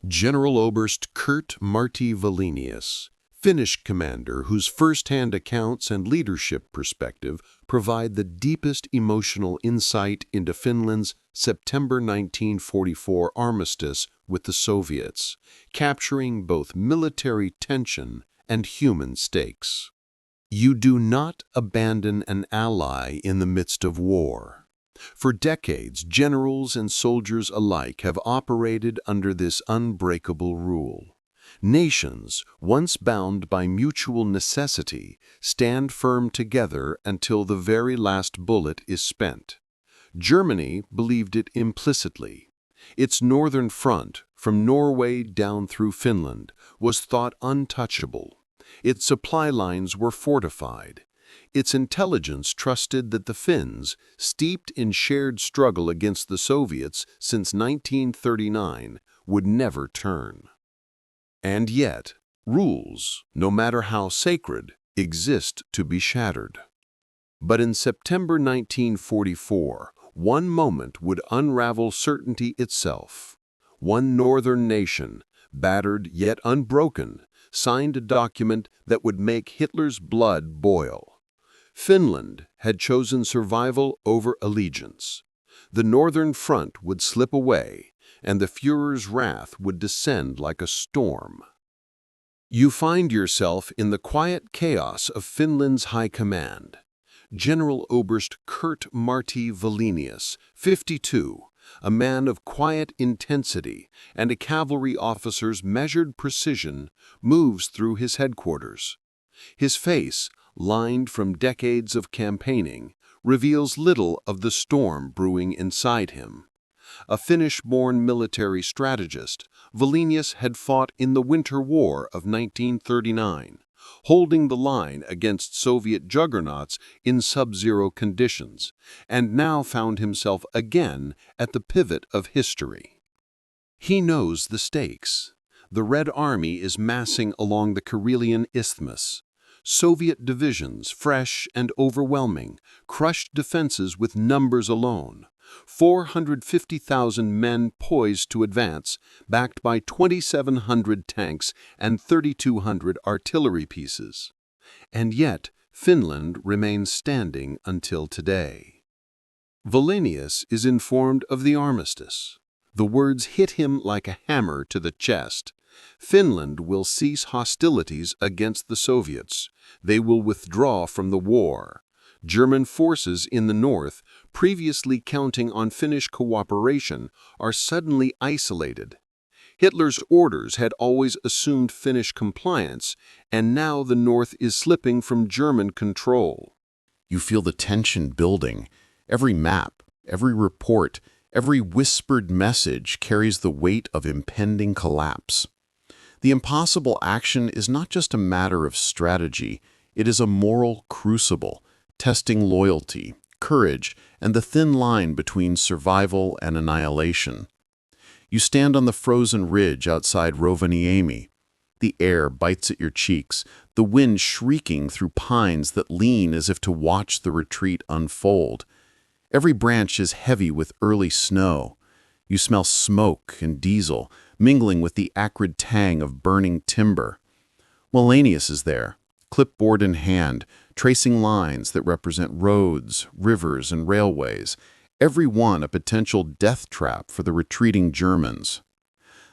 General Oberst Kurt Martti Wallenius, Finnish commander whose first-hand accounts and leadership perspective provide the deepest emotional insight into Finland's September 1944 armistice with the Soviets, capturing both military tension and human stakes. You do not abandon an ally in the midst of war. For decades, generals and soldiers alike have operated under this unbreakable rule. Nations, once bound by mutual necessity, stand firm together until the very last bullet is spent. Germany believed it implicitly. Its northern front, from Norway down through Finland, was thought untouchable. Its supply lines were fortified. Its intelligence trusted that the Finns, steeped in shared struggle against the Soviets since 1939, would never turn. And yet, rules, no matter how sacred, exist to be shattered. But in September 1944, one moment would unravel certainty itself. One northern nation, battered yet unbroken, signed a document that would make Hitler's blood boil. Finland had chosen survival over allegiance. The northern front would slip away, and the Führer's wrath would descend like a storm. You find yourself in the quiet chaos of Finland's high command. General Oberst Kurt Martti Wallenius, 52, a man of quiet intensity and a cavalry officer's measured precision, moves through his headquarters. His face, lined from decades of campaigning, reveals little of the storm brewing inside him. A Finnish-born military strategist, Wallenius had fought in the Winter War of 1939, holding the line against Soviet juggernauts in sub-zero conditions, and now found himself again at the pivot of history. He knows the stakes. The Red Army is massing along the Karelian Isthmus. Soviet divisions, fresh and overwhelming, crushed defenses with numbers alone. 450,000 men poised to advance, backed by 2,700 tanks and 3,200 artillery pieces. And yet, Finland remains standing until today. Wallenius is informed of the armistice. The words hit him like a hammer to the chest. Finland will cease hostilities against the Soviets. They will withdraw from the war. German forces in the north, previously counting on Finnish cooperation, are suddenly isolated. Hitler's orders had always assumed Finnish compliance, and now the north is slipping from German control. You feel the tension building. Every map, every report, every whispered message carries the weight of impending collapse. The impossible action is not just a matter of strategy, it is a moral crucible, testing loyalty, courage, and the thin line between survival and annihilation. You stand on the frozen ridge outside Rovaniemi. The air bites at your cheeks, the wind shrieking through pines that lean as if to watch the retreat unfold. Every branch is heavy with early snow. You smell smoke and diesel, mingling with the acrid tang of burning timber. Wallenius is there, clipboard in hand, tracing lines that represent roads, rivers, and railways, every one a potential death trap for the retreating Germans.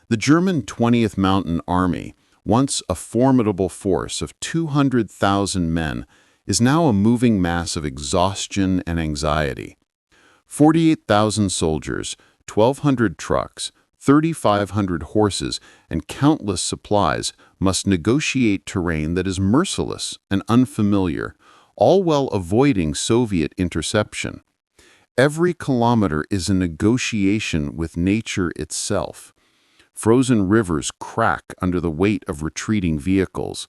The German 20th Mountain Army, once a formidable force of 200,000 men, is now a moving mass of exhaustion and anxiety. 48,000 soldiers, 1,200 trucks, 3,500 horses, and countless supplies must negotiate terrain that is merciless and unfamiliar, all while avoiding Soviet interception. Every kilometer is a negotiation with nature itself. Frozen rivers crack under the weight of retreating vehicles.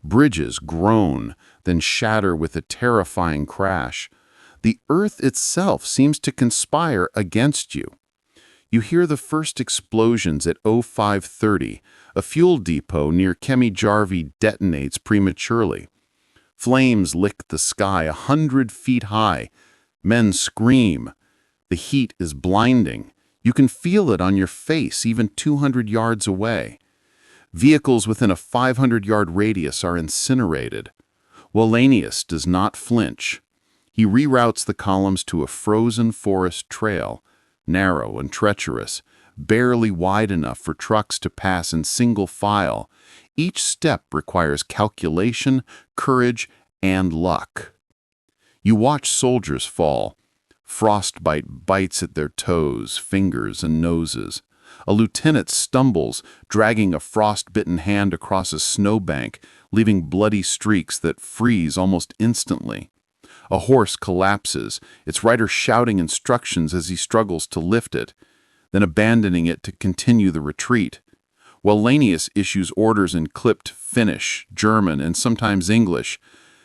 Bridges groan, then shatter with a terrifying crash. The earth itself seems to conspire against you. You hear the first explosions at 0530. A fuel depot near Kemijärvi detonates prematurely. Flames lick the sky 100 feet high. Men scream. The heat is blinding. You can feel it on your face even 200 yards away. Vehicles within a 500-yard radius are incinerated. Wallenius does not flinch. He reroutes the columns to a frozen forest trail, narrow and treacherous, barely wide enough for trucks to pass in single file. Each step requires calculation, courage, and luck. You watch soldiers fall. Frostbite bites at their toes, fingers, and noses. A lieutenant stumbles, dragging a frost-bitten hand across a snowbank, leaving bloody streaks that freeze almost instantly. A horse collapses, its rider shouting instructions as he struggles to lift it, then abandoning it to continue the retreat. Wallenius issues orders in clipped Finnish, German, and sometimes English.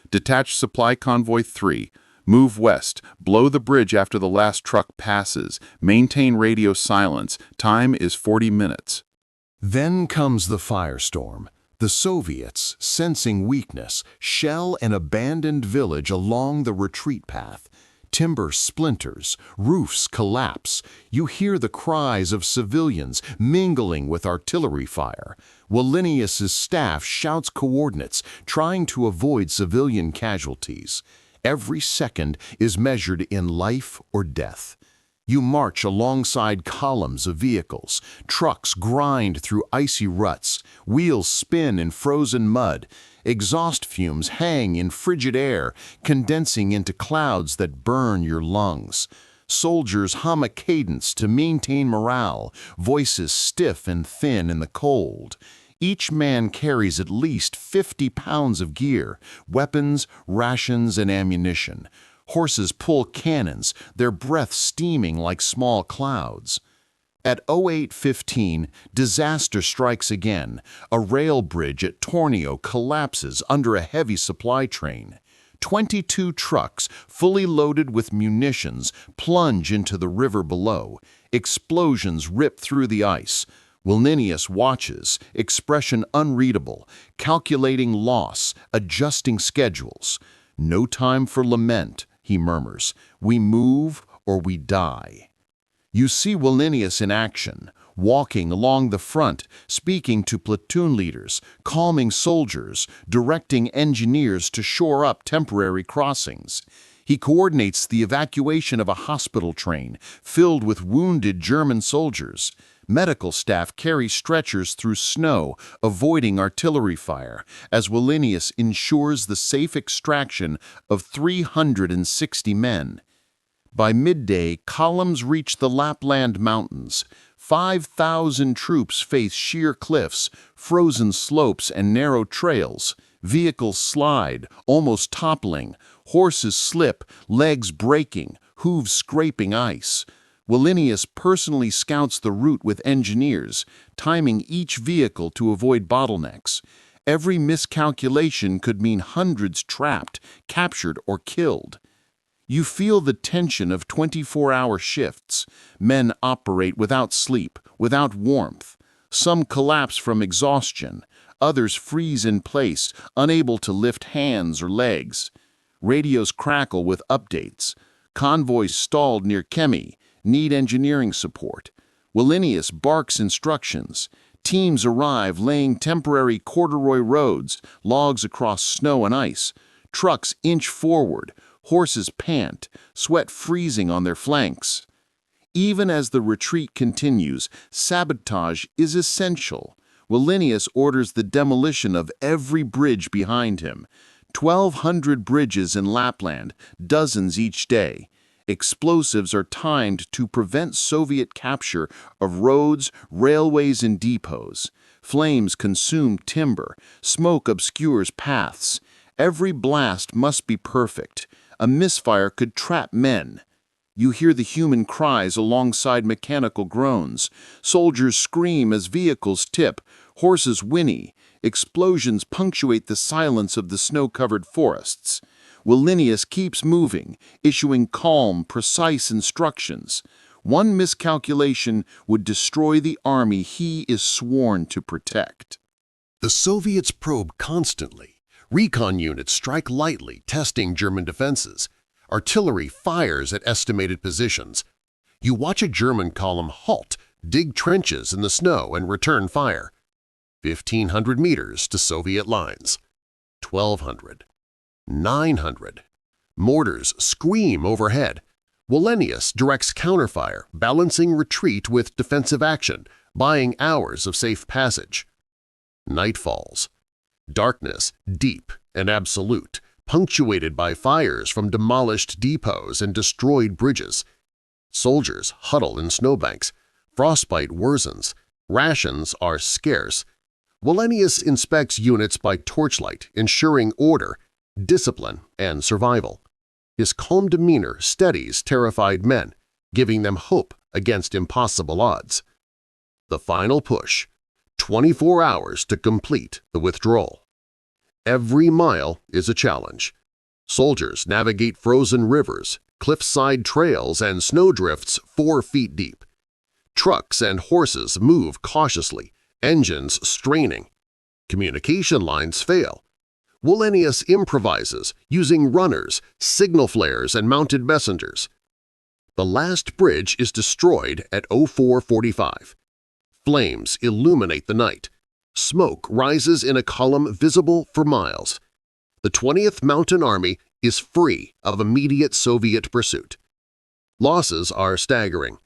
Detach Supply Convoy 3. Move west. Blow the bridge after the last truck passes. Maintain radio silence. Time is 40 minutes. Then comes the firestorm. The Soviets, sensing weakness, shell an abandoned village along the retreat path. Timber splinters, roofs collapse. You hear the cries of civilians mingling with artillery fire. Wallenius's staff shouts coordinates, trying to avoid civilian casualties. Every second is measured in life or death. You march alongside columns of vehicles. Trucks grind through icy ruts. Wheels spin in frozen mud. Exhaust fumes hang in frigid air, condensing into clouds that burn your lungs. Soldiers hum a cadence to maintain morale, voices stiff and thin in the cold. Each man carries at least 50 pounds of gear, weapons, rations, and ammunition. Horses pull cannons, their breath steaming like small clouds. At 08:15, disaster strikes again. A rail bridge at Tornio collapses under a heavy supply train. 22 trucks, fully loaded with munitions, plunge into the river below. Explosions rip through the ice. Wallenius watches, expression unreadable, calculating loss, adjusting schedules. No time for lament, he murmurs. We move or we die. You see Wallenius in action, walking along the front, speaking to platoon leaders, calming soldiers, directing engineers to shore up temporary crossings. He coordinates the evacuation of a hospital train filled with wounded German soldiers. Medical staff carry stretchers through snow, avoiding artillery fire, as Wallenius ensures the safe extraction of 360 men. By midday, columns reach the Lapland mountains. 5,000 troops face sheer cliffs, frozen slopes, and narrow trails. Vehicles slide, almost toppling. Horses slip, legs breaking, hooves scraping ice. Wallenius personally scouts the route with engineers, timing each vehicle to avoid bottlenecks. Every miscalculation could mean hundreds trapped, captured, or killed. You feel the tension of 24-hour shifts. Men operate without sleep, without warmth. Some collapse from exhaustion. Others freeze in place, unable to lift hands or legs. Radios crackle with updates. Convoys stalled near Kemi need engineering support. Wallenius barks instructions. Teams arrive laying temporary corduroy roads, logs across snow and ice. Trucks inch forward. Horses pant, sweat freezing on their flanks. Even as the retreat continues, sabotage is essential. Wallenius orders the demolition of every bridge behind him. 1,200 bridges in Lapland, dozens each day. Explosives are timed to prevent Soviet capture of roads, railways, and depots. Flames consume timber. Smoke obscures paths. Every blast must be perfect. A misfire could trap men. You hear the human cries alongside mechanical groans. Soldiers scream as vehicles tip. Horses whinny. Explosions punctuate the silence of the snow-covered forests. Wallenius keeps moving, issuing calm, precise instructions. One miscalculation would destroy the army he is sworn to protect. The Soviets probe constantly. Recon units strike lightly, testing German defenses. Artillery fires at estimated positions. You watch a German column halt, dig trenches in the snow, and return fire. 1,500 meters to Soviet lines. 1,200. 900. Mortars scream overhead. Wallenius directs counterfire, balancing retreat with defensive action, buying hours of safe passage. Night falls. Darkness deep and absolute, punctuated by fires from demolished depots and destroyed bridges. Soldiers huddle in snowbanks. Frostbite worsens. Rations are scarce. Wallenius inspects units by torchlight, ensuring order, discipline, and survival. His calm demeanor steadies terrified men, giving them hope against impossible odds. The final push, 24 hours to complete the withdrawal. Every mile is a challenge. Soldiers navigate frozen rivers, cliffside trails, and snowdrifts 4 feet deep. Trucks and horses move cautiously, engines straining. Communication lines fail. Wallenius improvises, using runners, signal flares, and mounted messengers. The last bridge is destroyed at 04:45. Flames illuminate the night. Smoke rises in a column visible for miles. The 20th Mountain Army is free of immediate Soviet pursuit. Losses are staggering.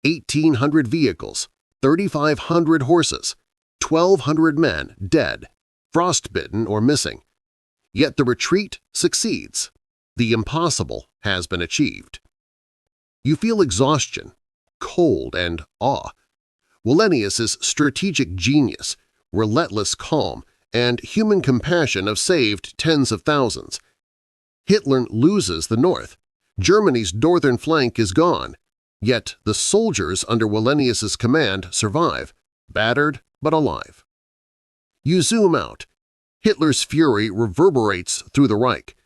1,800 vehicles, 3,500 horses, 1,200 men dead, frostbitten or missing. Yet the retreat succeeds. The impossible has been achieved. You feel exhaustion, cold, and awe. Wallenius's strategic genius, relentless calm, and human compassion have saved tens of thousands. Hitler loses the north. Germany's northern flank is gone. Yet the soldiers under Wallenius's command survive, battered but alive. You zoom out. Hitler's fury reverberates through the Reich.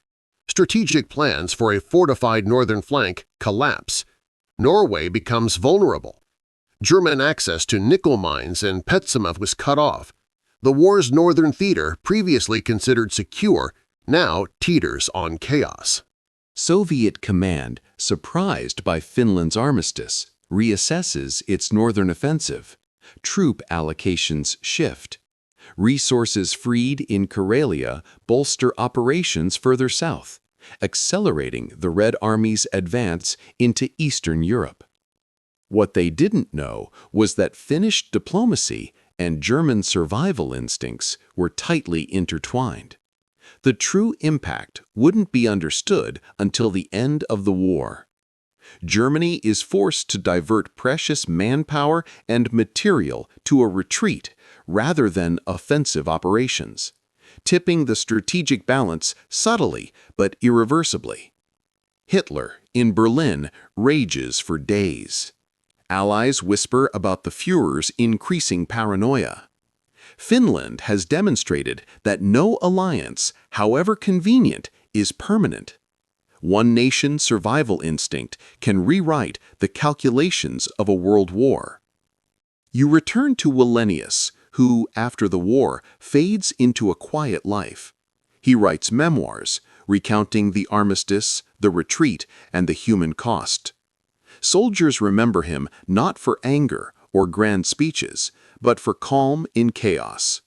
Strategic plans for a fortified northern flank collapse. Norway becomes vulnerable. German access to nickel mines in Petsamo was cut off. The war's northern theater, previously considered secure, now teeters on chaos. Soviet command, surprised by Finland's armistice, reassesses its northern offensive. Troop allocations shift. Resources freed in Karelia bolster operations further south, accelerating the Red Army's advance into Eastern Europe. What they didn't know was that Finnish diplomacy and German survival instincts were tightly intertwined. The true impact wouldn't be understood until the end of the war. Germany is forced to divert precious manpower and material to a retreat rather than offensive operations, tipping the strategic balance subtly but irreversibly. Hitler, in Berlin, rages for days. Allies whisper about the Führer's increasing paranoia. Finland has demonstrated that no alliance, however convenient, is permanent. One nation's survival instinct can rewrite the calculations of a world war. You return to Wallenius, who, after the war, fades into a quiet life. He writes memoirs, recounting the armistice, the retreat, and the human cost. Soldiers remember him not for anger or grand speeches, but for calm in chaos.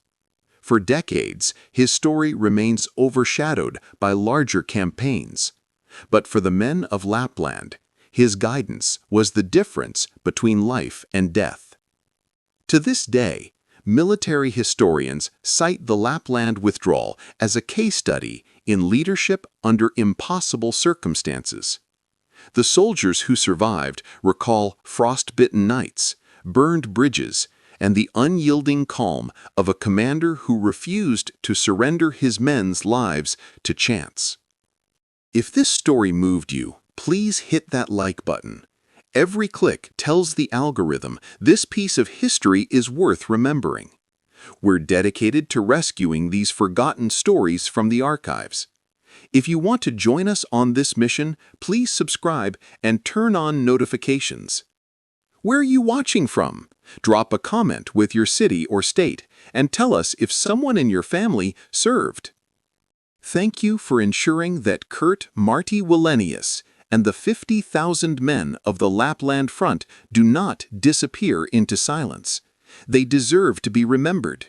For decades, his story remains overshadowed by larger campaigns. But for the men of Lapland, his guidance was the difference between life and death. To this day, military historians cite the Lapland withdrawal as a case study in leadership under impossible circumstances. The soldiers who survived recall frostbitten nights, burned bridges, and the unyielding calm of a commander who refused to surrender his men's lives to chance. If this story moved you, please hit that like button. Every click tells the algorithm this piece of history is worth remembering. We're dedicated to rescuing these forgotten stories from the archives. If you want to join us on this mission, please subscribe and turn on notifications. Where are you watching from? Drop a comment with your city or state and tell us if someone in your family served. Thank you for ensuring that Kurt Marty Wallenius and the 50,000 men of the Lapland front do not disappear into silence. They deserve to be remembered.